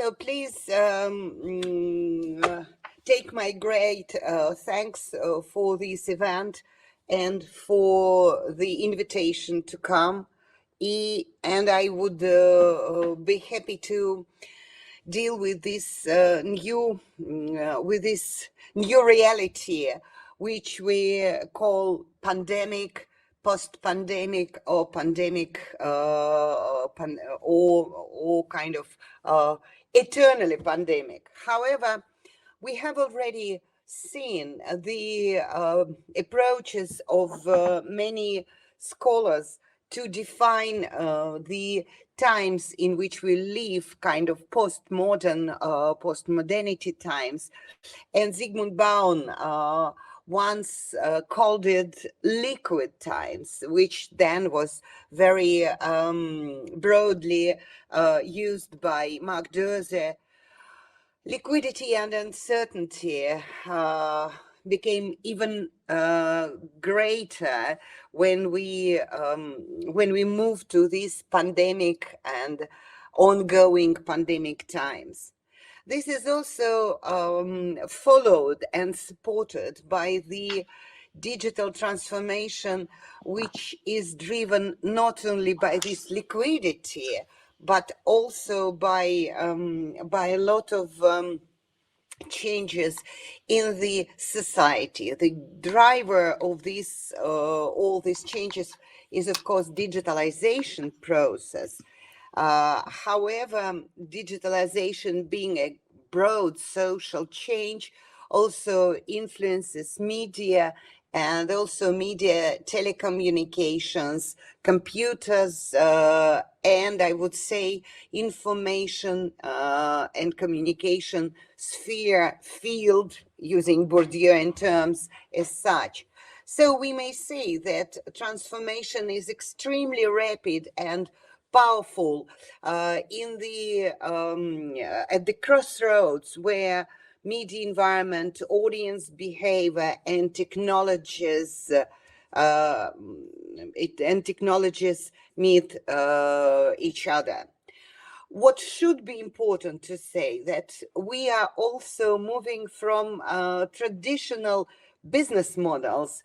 So please take my great thanks for this event and for the invitation to come. And I would be happy to deal with this new reality, which we call pandemic, post-pandemic, or pandemic, or kind of eternally pandemic. However, we have already seen the approaches of many scholars to define the times in which we live, kind of postmodernity times. And Zygmunt Baum once called it liquid times, which then was very broadly used by Marc Döse. Liquidity and uncertainty became even greater when we moved to these pandemic and ongoing pandemic times. This is also followed and supported by the digital transformation, which is driven not only by this liquidity, but also by a lot of changes in the society. The driver of this, all these changes is, of course, digitalization process. However, digitalization being a broad social change also influences media, and also media, telecommunications, computers, and I would say information and communication sphere, field, using Bourdieu terms as such. So we may say that transformation is extremely rapid and powerful in the at the crossroads where media environment, audience behavior, and technologies meet each other. What should be important to say that we are also moving from traditional business models,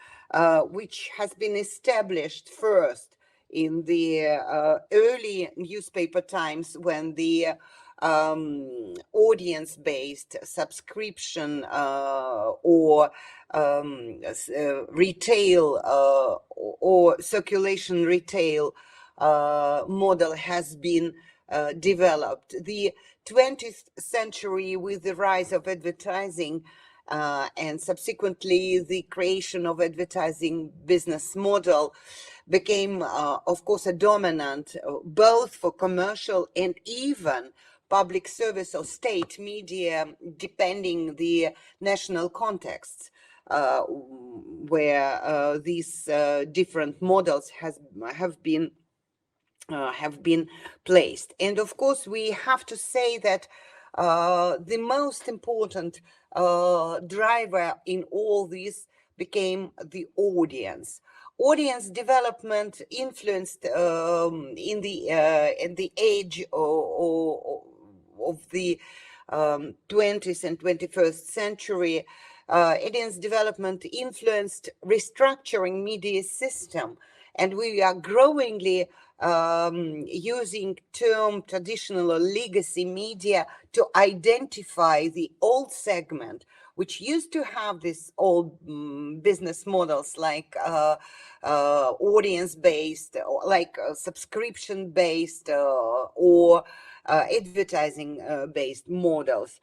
which has been established first in the early newspaper times when the audience-based subscription or retail or circulation retail model has been developed. The 20th century, with the rise of advertising and subsequently the creation of advertising business model, became, of course, a dominant both for commercial and even public service or state media, depending the national contexts where these different models have been placed. And of course, we have to say that the most important driver in all this became the audience. Audience development influenced in the age of the 20th and 21st century. Audience development influenced restructuring media system, and we are growingly using term traditional or legacy media to identify the old segment, which used to have this old business models like audience-based, like subscription-based or advertising-based models.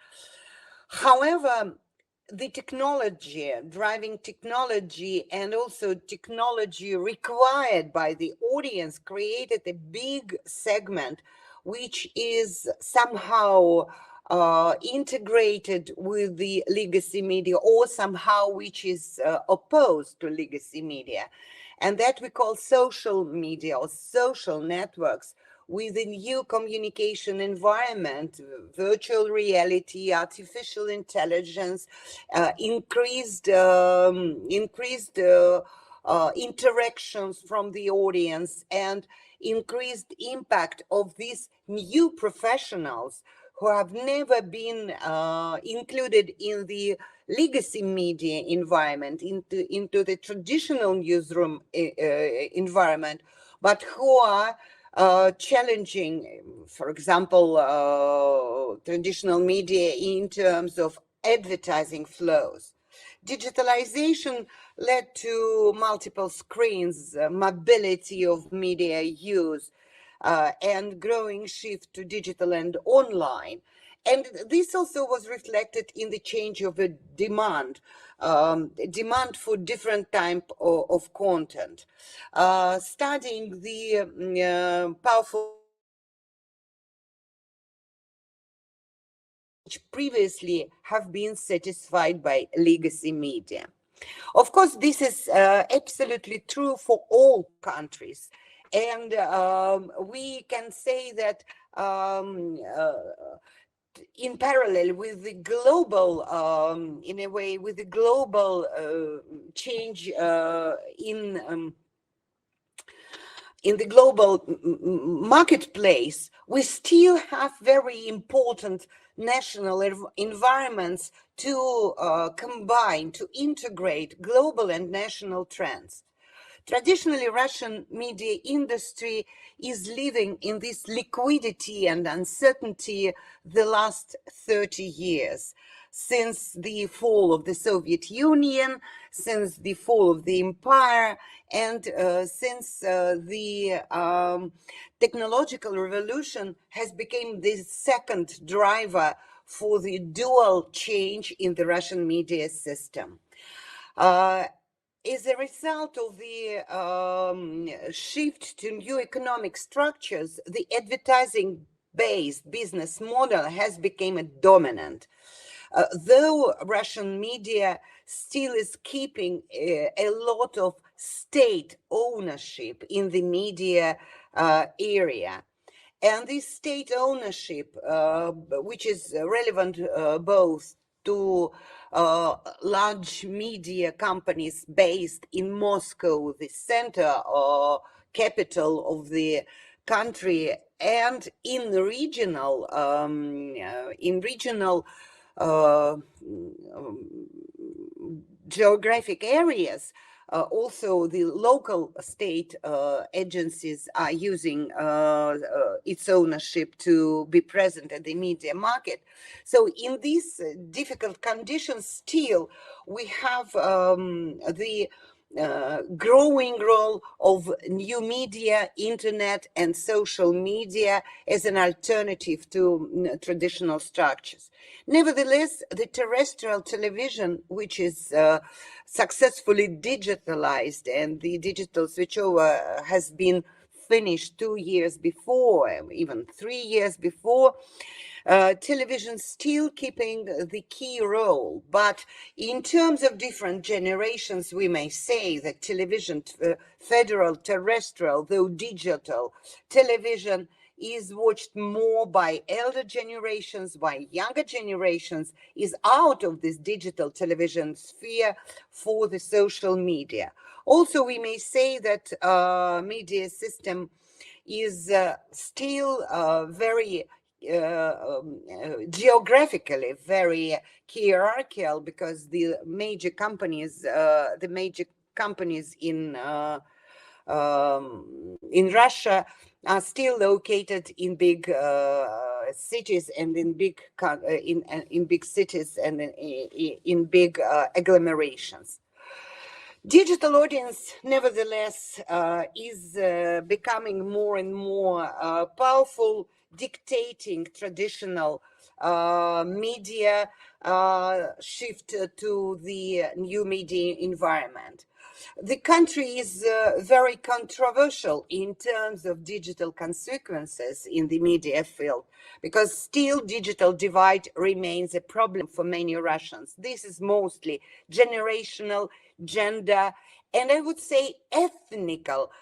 However, the technology, driving technology, and also technology required by the audience created a big segment which is somehow integrated with the legacy media, or somehow which is opposed to legacy media. And that we call social media or social networks, with a new communication environment, virtual reality, artificial intelligence, increased interactions from the audience, and increased impact of these new professionals who have never been included in the legacy media environment, into the traditional newsroom environment, but who are challenging, for example, traditional media in terms of advertising flows. Digitalization led to multiple screens, mobility of media use, and growing shift to digital and online. And this also was reflected in the change of a demand for different type of content. Studying the powerful which previously have been satisfied by legacy media. Of course, this is absolutely true for all countries. And we can say that in parallel with the global, in a way, with the global change in the global marketplace, we still have very important national environments to combine, to integrate global and national trends. Traditionally, Russian media industry is living in this liquidity and uncertainty the last 30 years. Since the fall of the Soviet Union, since the fall of the empire, and since the technological revolution has become the second driver for the dual change in the Russian media system. As a result of the shift to new economic structures, the advertising-based business model has become a dominant. Though Russian media still is keeping a lot of state ownership in the media area. And this state ownership, which is relevant both to large media companies based in Moscow, the center or capital of the country, and in regional geographic areas. Also, the local state agencies are using its ownership to be present at the media market. So in these difficult conditions, still, we have the growing role of new media, internet, and social media as an alternative to traditional structures. Nevertheless, the terrestrial television, which is successfully digitalized, and the digital switchover has been finished 2 years before, even 3 years before, television still keeping the key role. But in terms of different generations, we may say that television, federal, terrestrial, though digital, television is watched more by elder generations, by younger generations, is out of this digital television sphere for the social media. Also, we may say that media system is still very geographically very hierarchical, because the major companies in Russia are still located in big cities and in big cities and in big agglomerations. Digital audience, nevertheless, is becoming more and more powerful, dictating traditional media shift to the new media environment. The country is very controversial in terms of digital consequences in the media field, because still digital divide remains a problem for many Russians. This is mostly generational, gender, and I would say ethnical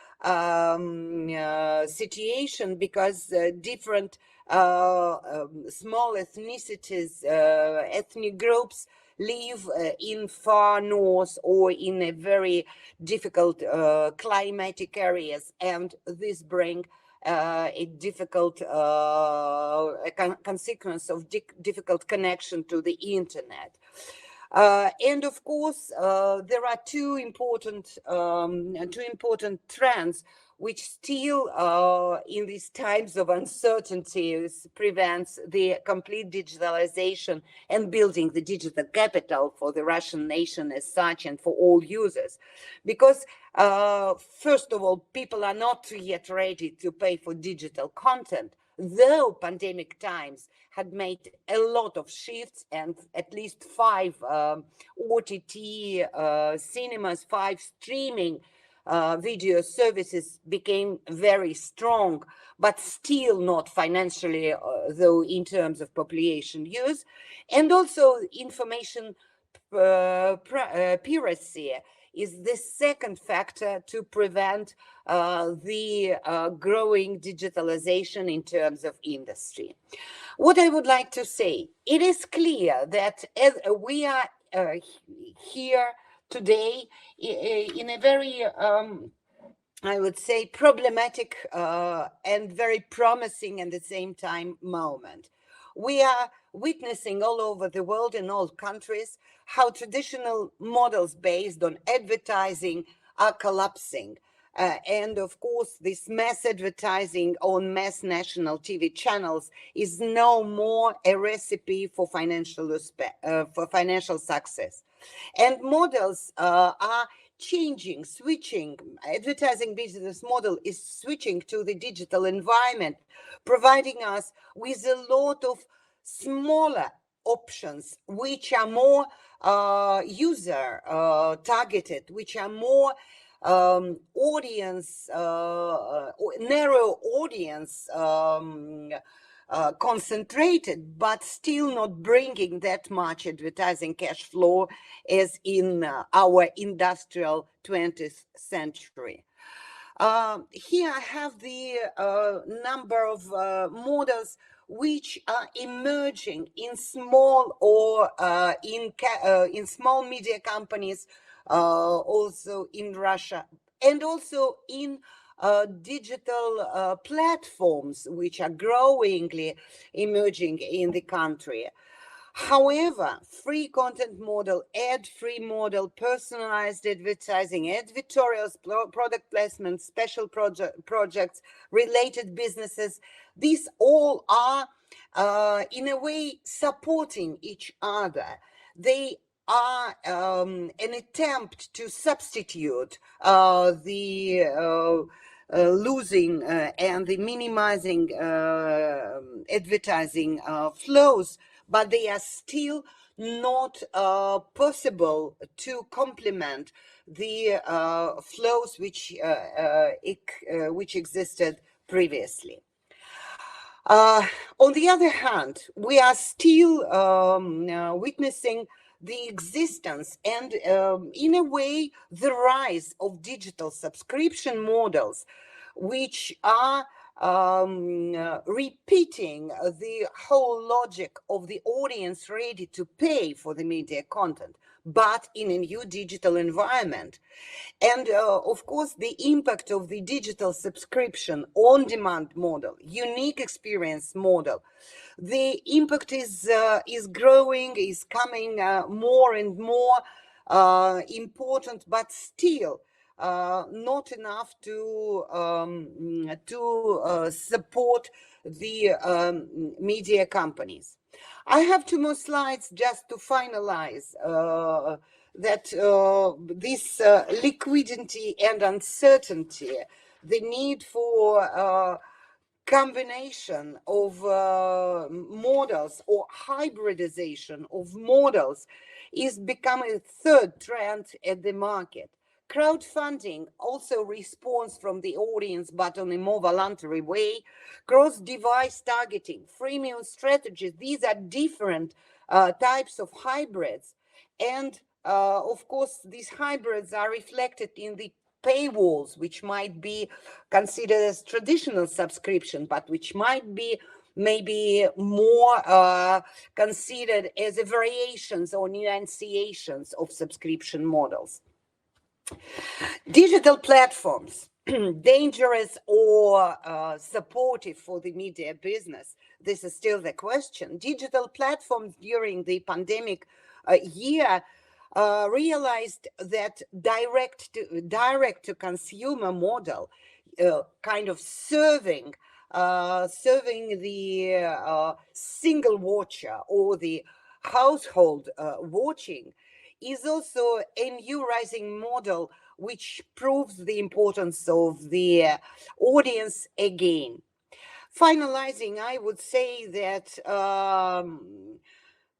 situation, because different small ethnicities, ethnic groups live in far north or in a very difficult climatic areas, and this bring a difficult consequence of difficult connection to the internet. And of course, there are two important trends which still, in these times of uncertainties, prevents the complete digitalization and building the digital capital for the Russian nation as such and for all users. Because first of all, people are not yet ready to pay for digital content, though pandemic times had made a lot of shifts, and at least 5 OTT cinemas, 5 streaming video services became very strong, but still not financially, though in terms of population use. And also information piracy is the second factor to prevent the growing digitalization in terms of industry. What I would like to say, it is clear that as we are here today in a very, I would say, problematic and very promising at the same time moment. We are witnessing all over the world in all countries how traditional models based on advertising are collapsing. And of course, this mass advertising on mass national TV channels is no more a recipe for financial success. And models are changing, switching. Advertising business model is switching to the digital environment, providing us with a lot of smaller options, which are more user targeted, which are more audience, narrow audience concentrated, but still not bringing that much advertising cash flow as in our industrial 20th century. Here I have the number of models which are emerging in small or in small media companies, also in Russia, and also in digital platforms which are growingly emerging in the country. However, free content model, ad-free model, personalized advertising, editorials, product placement, special projects, related businesses, these all are in a way supporting each other. They are an attempt to substitute the losing and the minimizing advertising flows, but they are still not possible to complement the flows which existed previously. On the other hand, we are still witnessing the existence and, in a way, the rise of digital subscription models, which are repeating the whole logic of the audience ready to pay for the media content, but in a new digital environment. And of course, the impact of the digital subscription on-demand model, unique experience model, the impact is growing, is coming more and more important, but still not enough to support the media companies. I have 2 more slides just to finalize that this liquidity and uncertainty, the need for combination of models or hybridization of models is becoming a third trend at the market. Crowdfunding also responds from the audience, but on a more voluntary way. Cross-device targeting, freemium strategies, these are different types of hybrids. And of course, these hybrids are reflected in the paywalls, which might be considered as traditional subscription, but which might be maybe more considered as a variations or nuanciations of subscription models. Digital platforms dangerous or supportive for the media business? This is still the question. Digital platforms during the pandemic year realized that direct to consumer model, kind of serving the single watcher or the household watching, is also a new rising model, which proves the importance of the audience again. Finalizing, I would say that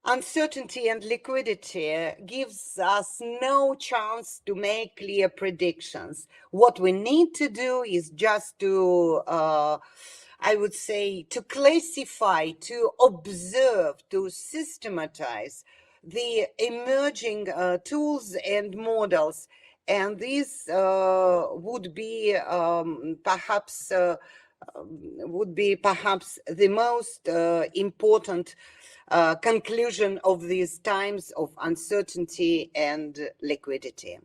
uncertainty and liquidity gives us no chance to make clear predictions. What we need to do is just to, I would say, to classify, to observe, to systematize the emerging tools and models. And these would be perhaps the most important conclusion of these times of uncertainty and liquidity.